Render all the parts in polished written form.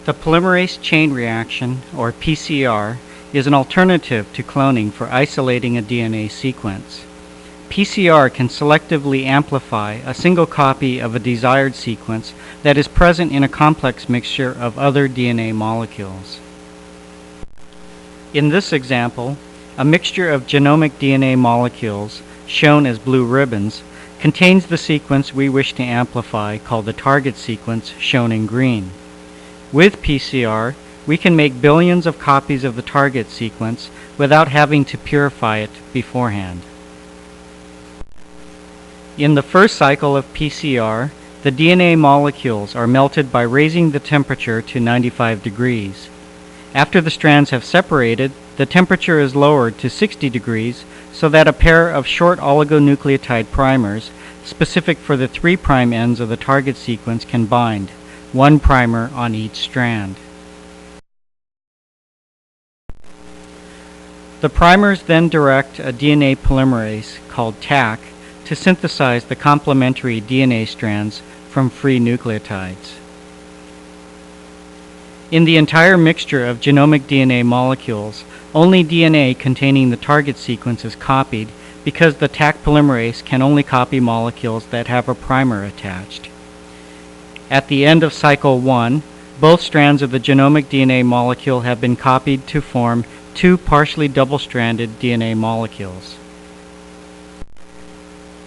The polymerase chain reaction, or PCR, is an alternative to cloning for isolating a DNA sequence. PCR can selectively amplify a single copy of a desired sequence that is present in a complex mixture of other DNA molecules. In this example, a mixture of genomic DNA molecules, shown as blue ribbons, contains the sequence we wish to amplify, called the target sequence, shown in green. With PCR, we can make billions of copies of the target sequence without having to purify it beforehand. In the first cycle of PCR, the DNA molecules are melted by raising the temperature to 95 degrees. After the strands have separated, the temperature is lowered to 60 degrees so that a pair of short oligonucleotide primers, specific for the 3' ends of the target sequence, can bind, one primer on each strand. The primers then direct a DNA polymerase, called Taq, to synthesize the complementary DNA strands from free nucleotides. In the entire mixture of genomic DNA molecules, only DNA containing the target sequence is copied because the Taq polymerase can only copy molecules that have a primer attached. At the end of cycle 1, both strands of the genomic DNA molecule have been copied to form two partially double-stranded DNA molecules.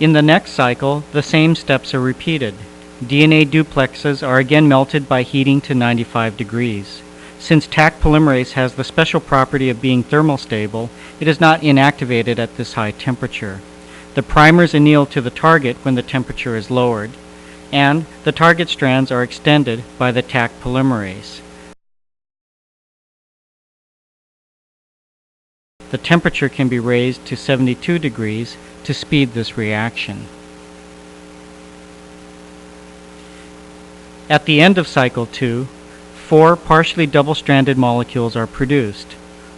In the next cycle, the same steps are repeated. DNA duplexes are again melted by heating to 95 degrees. Since Taq polymerase has the special property of being thermostable, it is not inactivated at this high temperature. The primers anneal to the target when the temperature is lowered, and the target strands are extended by the Taq polymerase. The temperature can be raised to 72 degrees to speed this reaction. At the end of cycle 2, 4 partially double-stranded molecules are produced.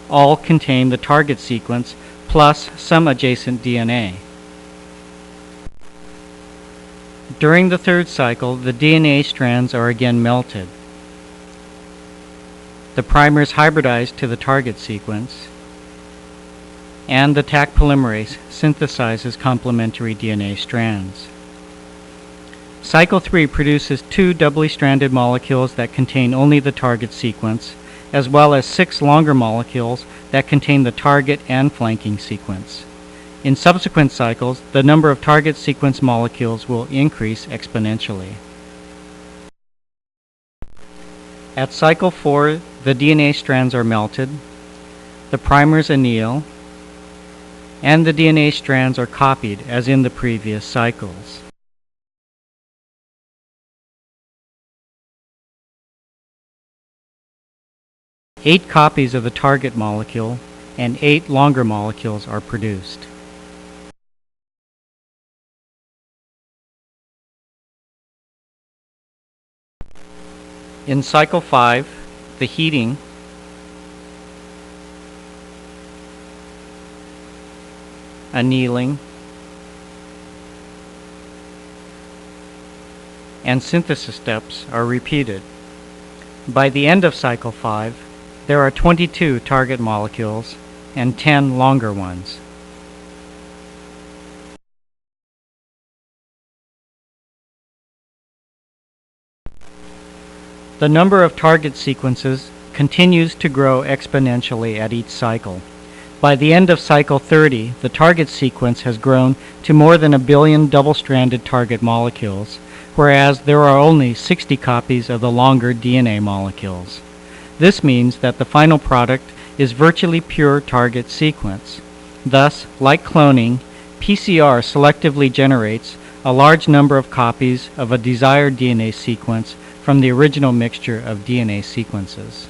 All contain the target sequence plus some adjacent DNA. During the third cycle, the DNA strands are again melted. The primers hybridize to the target sequence, and the Taq polymerase synthesizes complementary DNA strands. Cycle 3 produces 2 doubly stranded molecules that contain only the target sequence, as well as 6 longer molecules that contain the target and flanking sequence. In subsequent cycles, the number of target sequence molecules will increase exponentially. At cycle 4, the DNA strands are melted, the primers anneal, and the DNA strands are copied as in the previous cycles. Eight copies of the target molecule and 8 longer molecules are produced. In cycle 5, the heating annealing and synthesis steps are repeated. By the end of cycle 5, there are 22 target molecules and 10 longer ones. The number of target sequences continues to grow exponentially at each cycle. By the end of cycle 30, the target sequence has grown to more than 1 billion double-stranded target molecules, whereas there are only 60 copies of the longer DNA molecules. This means that the final product is virtually pure target sequence. Thus, like cloning, PCR selectively generates a large number of copies of a desired DNA sequence from the original mixture of DNA sequences.